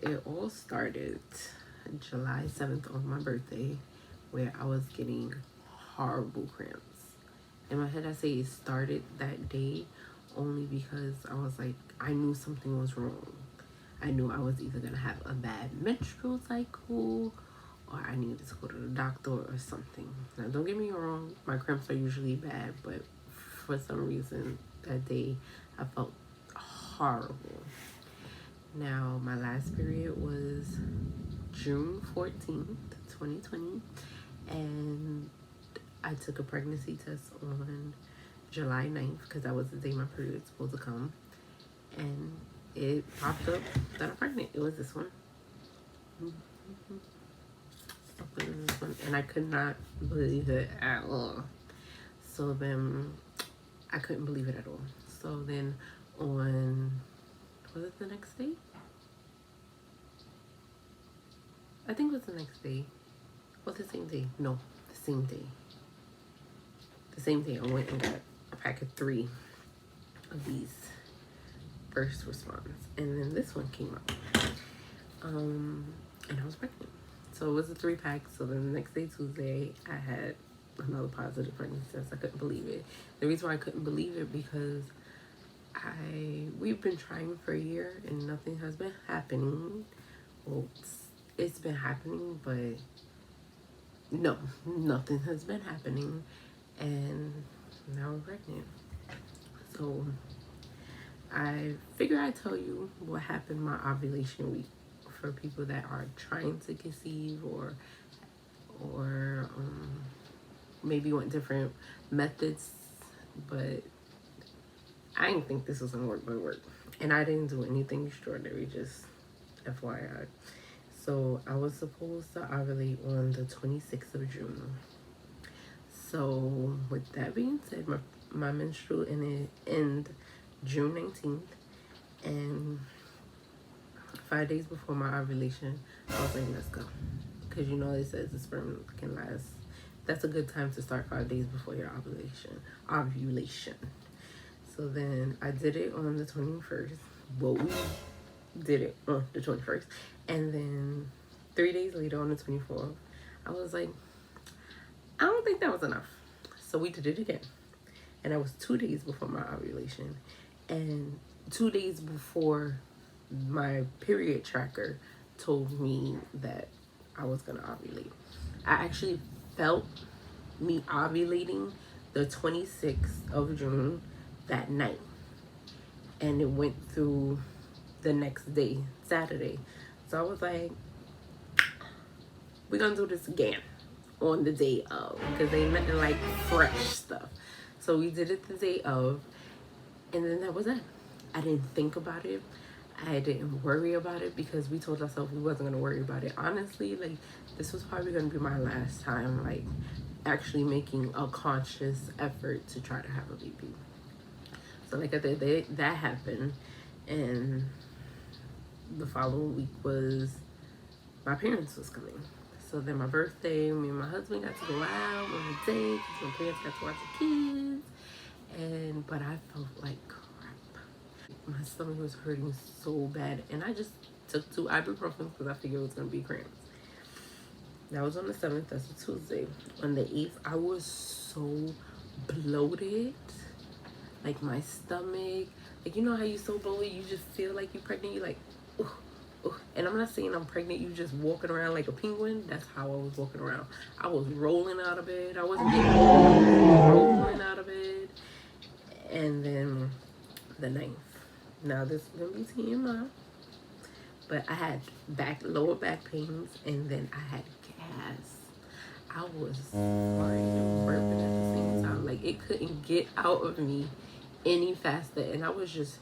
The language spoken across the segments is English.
it all started July 7th on my birthday, where I was getting horrible cramps. In my head, I say it started that day only because I was like, I knew something was wrong. I knew I was either going to have a bad menstrual cycle or I needed to go to the doctor or something. Now, don't get me wrong, my cramps are usually bad, but for some reason that day I felt horrible. Now, my last period was June 14th, 2020, and I took a pregnancy test on July 9th because that was the day my period was supposed to come, and it popped up that I'm pregnant. It was this one. And I could not believe it at all. So then I couldn't believe it at all. So then on, was it the next day? I think it was the next day. Was it the same day? No, the same day. The same day I went and got a pack of 3 of these first response. And then this one came out. And I was pregnant. So it was a 3-pack. So then the next day, Tuesday, I had another positive pregnancy test. I couldn't believe it. The reason why I couldn't believe it because we've been trying for a year and nothing has been happening. Well, it's been happening, but no, nothing has been happening. And now I'm pregnant. So I figure I'd tell you what happened my ovulation week for people that are trying to conceive or maybe want different methods, but I didn't think this was gonna work. And I didn't do anything extraordinary, just FYI. So I was supposed to ovulate on the 26th of June. So with that being said, my menstrual ended June 19th, and 5 days before my ovulation, I was like, let's go. Because you know it says the sperm can last. That's a good time to start 5 days before your ovulation. So then I did it on the 21st. Well, we did it on the 21st. And then 3 days later on the 24th, I was like, I don't think that was enough. So we did it again. And that was 2 days before my ovulation. And 2 days before my period tracker told me that I was gonna ovulate. I actually felt me ovulating the 26th of June that night. And it went through the next day, Saturday. So I was like, we're gonna do this again on the day of, because ain't nothing like fresh stuff. So we did it the day of, and then that was it. I didn't think about it. I didn't worry about it because we told ourselves we wasn't gonna worry about it. Honestly, like, this was probably gonna be my last time, like, actually making a conscious effort to try to have a baby. So like I said, that happened, and the following week was my parents was coming. So then my birthday, me and my husband got to go out on a date because my parents got to watch the kids. But I felt like crap. My stomach was hurting so bad, and I just took 2 ibuprofen because I figured it was gonna be cramps. That was on the 7th. That's a Tuesday. On the 8th, I was so bloated. Like, my stomach, like, you know how you so bloated, you just feel like you're pregnant. You're like, ooh. And I'm not saying I'm pregnant, you just walking around like a penguin. That's how I was walking around. I was rolling out of bed. I wasn't getting rolling out of bed. And then the 9th. Now this is gonna be TMI, but I had lower back pains, and then I had gas. I was farting burping at the same time. Like, it couldn't get out of me any faster, and I was just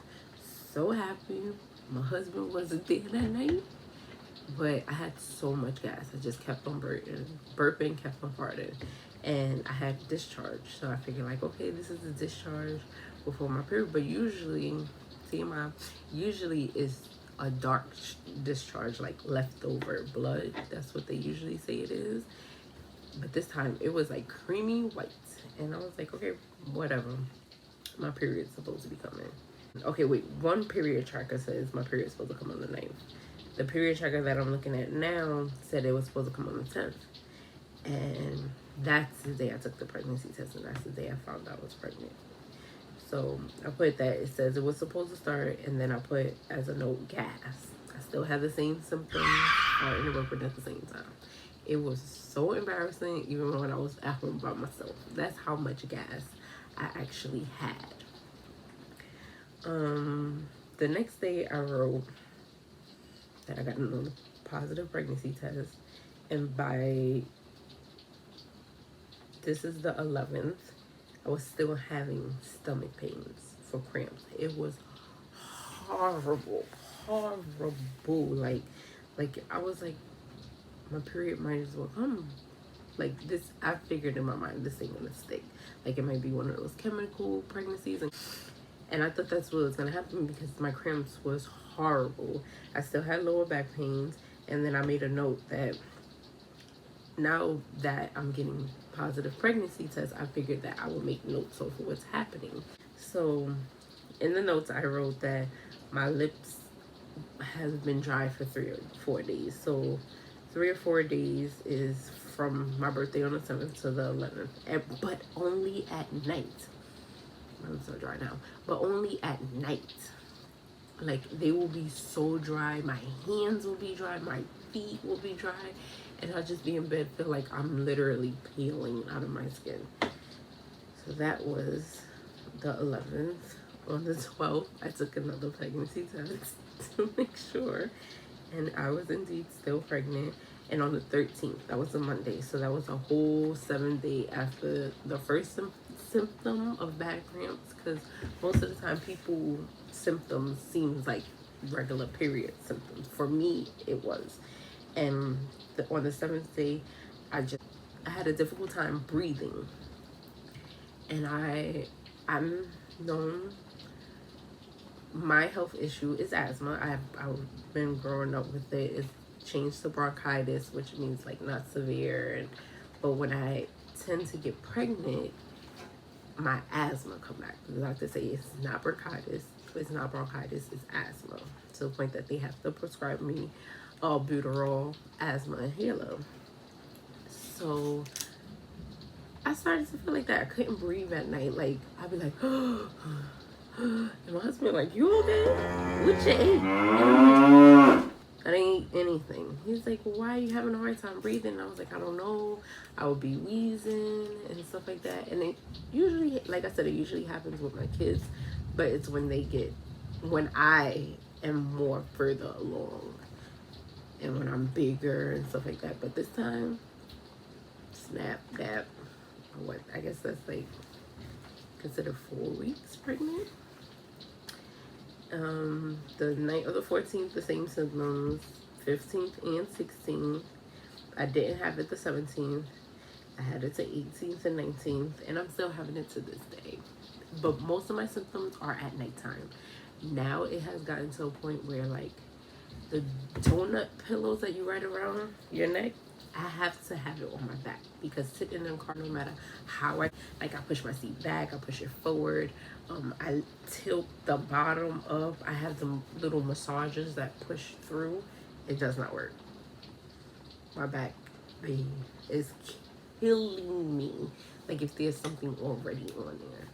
so happy my husband wasn't there that night. But I had so much gas. I just kept on burping, kept on farting. And I had discharge. So I figured, like, okay, this is the discharge before my period. But usually, TMI, usually is a dark discharge, like leftover blood. That's what they usually say it is. But this time, it was like creamy white. And I was like, okay, whatever. My period's supposed to be coming. Okay, wait, one period tracker says my period's supposed to come on the 9th. The period tracker that I'm looking at now said it was supposed to come on the 10th. And that's the day I took the pregnancy test, and that's the day I found out I was pregnant. So I put that it says it was supposed to start, and then I put as a note gas. I still have the same symptoms interrupted at the same time. It was so embarrassing, even when I was at home by myself. That's how much gas I actually had. The next day I wrote that I got a positive pregnancy test, and by this is the 11th, I was still having stomach pains for cramps. It was horrible, horrible. Like I was like, my period might as well come. Like this, I figured in my mind this ain't gonna stick. Like it might be one of those chemical pregnancies, and I thought that's what was gonna happen because my cramps was horrible. I still had lower back pains, and then I made a note that now that I'm getting positive pregnancy tests, I figured that I would make notes of what's happening. So in the notes, I wrote that my lips has been dry for 3 or 4 days. So 3 or 4 days is from my birthday on the 7th to the 11th, but only at night. My lips are dry now, but only at night. Like they will be so dry. My hands will be dry. My feet will be dry. And I'll just be in bed, feel like I'm literally peeling out of my skin. So that was the 11th. On the 12th, I took another pregnancy test to make sure. And I was indeed still pregnant. And on the 13th, that was a Monday. So that was a whole 7-day after the first symptom of bad cramps. Because most of the time, people's symptoms seems like regular period symptoms. For me, it was. And on the 7th day, I had a difficult time breathing. And I'm known, my health issue is asthma. I've been growing up with it. It's changed to bronchitis, which means like not severe. But when I tend to get pregnant, my asthma come back. The doctor say it's not bronchitis, it's asthma. To the point that they have to prescribe me albuterol asthma inhaler. So I started to feel like that. I couldn't breathe at night. Like I'd be like, and my husband like, you okay? What you ate? I didn't eat anything. He's like, well, why are you having a hard time breathing? And I was like, I don't know. I would be wheezing and stuff like that. And it usually, like I said, it usually happens with my kids, but it's when I am more further along and when I'm bigger and stuff like that. But this time, snap, dap, what, I guess that's like considered 4 weeks pregnant. The night of the 14th, the same symptoms, 15th and 16th. I didn't have it the 17th. I had it the 18th and 19th, and I'm still having it to this day. But most of my symptoms are at nighttime. Now it has gotten to a point where like the donut pillows that you write around your neck, I have to have it on my back because sitting in the car, no matter how I push my seat back, I push it forward, I tilt the bottom up, I have the little massagers that push through, it does not work. My back is killing me, like if there's something already on there.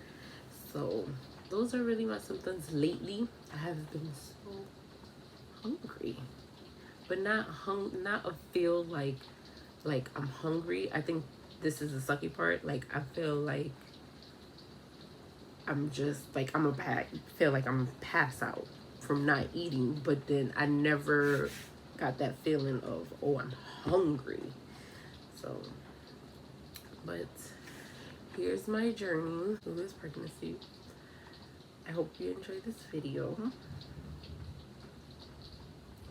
So those are really my symptoms lately. I have been so hungry, but not a feel like I'm hungry. I think this is the sucky part. Like I feel like I'm just like feel like I'm pass out from not eating, but then I never got that feeling of, oh, I'm hungry. So, but here's my journey through this pregnancy. I hope you enjoyed this video.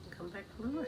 Come back for more.